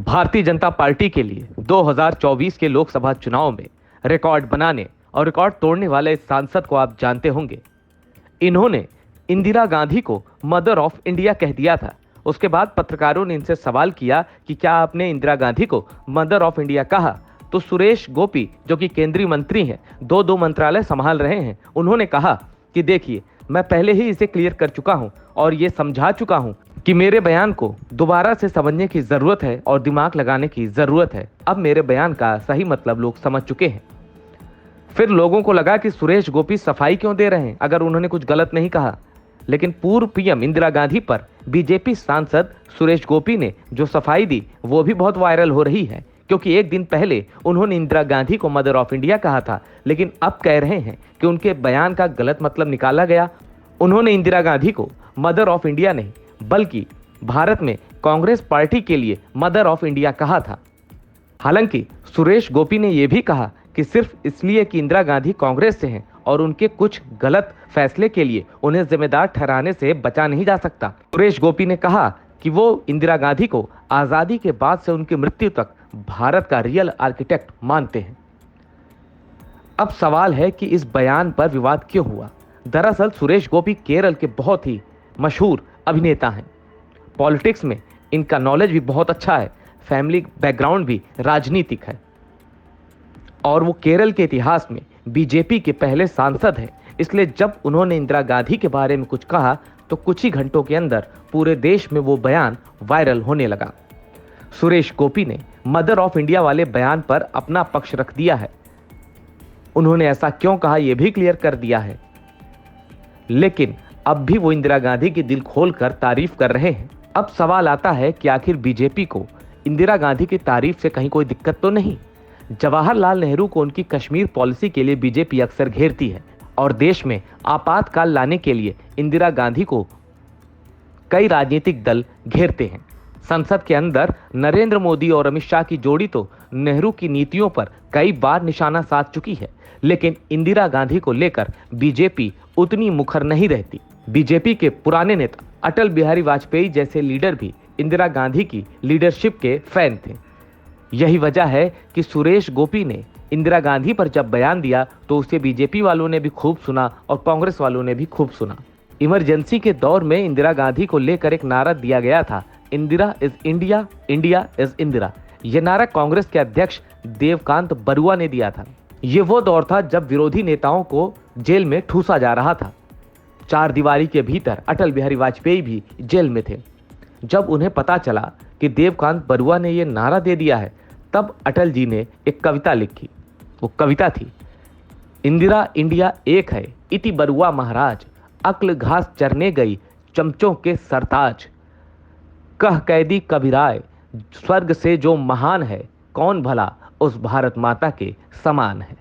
Bharatiya Janata party के लिए 2024 के लोकसभा चुनाव में रिकॉर्ड बनाने और रिकॉर्ड तोड़ने वाले इस सांसद को आप जानते होंगे। इन्होंने इंदिरा गांधी को मदर ऑफ इंडिया कह दिया था। उसके बाद पत्रकारों ने इनसे सवाल किया कि क्या आपने इंदिरा गांधी को मदर ऑफ इंडिया कहा? तो सुरेश गोपी, जो कि केंद्रीय मंत्री हैं, दो मंत्रालय संभाल रहे हैं, उन्होंने कहा कि देखिए, मैं पहले ही इसे क्लियर कर चुका हूं और ये समझा चुका हूं कि मेरे बयान को दोबारा से समझने की जरूरत है और दिमाग लगाने की जरूरत है। अब मेरे बयान का सही मतलब लोग समझ चुके हैं। फिर लोगों को लगा कि सुरेश गोपी सफाई क्यों दे रहे हैं अगर उन्होंने कुछ गलत नहीं कहा। लेकिन पूर्व पीएम इंदिरा गांधी पर बीजेपी सांसद सुरेश गोपी ने जो सफाई दी वो भी बहुत वायरल हो रही है, क्योंकि एक दिन पहले उन्होंने इंदिरा गांधी को मदर ऑफ इंडिया कहा था, लेकिन अब कह रहे हैं कि उनके बयान का गलत मतलब निकाला गया। उन्होंने इंदिरा गांधी को मदर ऑफ इंडिया नहीं बल्कि भारत में कांग्रेस पार्टी के लिए मदर ऑफ इंडिया कहा था। हालांकि सुरेश गोपी ने यह भी कहा कि सिर्फ इसलिए कि इंदिरा गांधी कांग्रेस से हैं और उनके कुछ गलत फैसले के लिए उन्हें जिम्मेदार ठहराने से बचा नहीं जा सकता। सुरेश गोपी ने कहा कि वो इंदिरा गांधी को आजादी के बाद से उनकी मृत्यु तक भारत का रियल आर्किटेक्ट मानते हैं। अब सवाल है कि इस बयान पर विवाद क्यों हुआ। दरअसल सुरेश गोपी केरल के बहुत ही मशहूर अभिनेता हैं। पॉलिटिक्स में इनका नॉलेज भी बहुत अच्छा है, फैमिली बैकग्राउंड भी राजनीतिक है और वो केरल के इतिहास में बीजेपी के पहले सांसद हैं। इसलिए जब उन्होंने इंदिरा गांधी के बारे में कुछ कहा तो कुछ ही घंटों के अंदर पूरे देश में वो बयान वायरल होने लगा। सुरेश गोपी ने मदर ऑफ इंडिया वाले बयान पर अपना पक्ष रख दिया है। उन्होंने ऐसा क्यों कहा यह भी क्लियर कर दिया है, लेकिन अब भी वो इंदिरा गांधी की दिल खोलकर तारीफ कर रहे हैं। अब सवाल आता है कि आखिर बीजेपी को इंदिरा गांधी की तारीफ से कहीं कोई दिक्कत तो नहीं। जवाहरलाल नेहरू को उनकी कश्मीर पॉलिसी के लिए बीजेपी अक्सर घेरती है और देश में आपातकाल लाने के लिए इंदिरा गांधी को कई राजनीतिक दल घेरते हैं। संसद के अंदर नरेंद्र मोदी और अमित शाह की जोड़ी तो नेहरू की नीतियों पर कई बार निशाना साध चुकी है, लेकिन इंदिरा गांधी को लेकर बीजेपी उतनी मुखर नहीं रहती। बीजेपी के पुराने नेता अटल बिहारी वाजपेयी जैसे लीडर भी इंदिरा गांधी की लीडरशिप के फैन थे। यही वजह है कि सुरेश गोपी ने इंदिरा गांधी पर जब बयान दिया तो उसे बीजेपी वालों ने भी खूब सुना और कांग्रेस वालों ने भी खूब सुना। इमरजेंसी के दौर में इंदिरा गांधी को लेकर एक नारा दिया गया था, Indira is India, India is Indira. यह नारा कांग्रेस के अध्यक्ष देवकांत बरुआ ने दिया था। ये वो दौर था जब विरोधी नेताओं को जेल में ठूसा जा रहा था। चार दीवारी के भीतर अटल बिहारी वाजपेयी भी जेल में थे। जब उन्हें पता चला कि देवकांत बरुआ ने यह नारा दे दिया है, तब अटल जी ने एक कविता लिखी। वो कविता थी, इंदिरा इंडिया एक है इति बरुआ महाराज, अक्ल घास चरने गई चमचों के सरताज। कह कैदी कबीराय स्वर्ग से जो महान है, कौन भला उस भारत माता के समान है।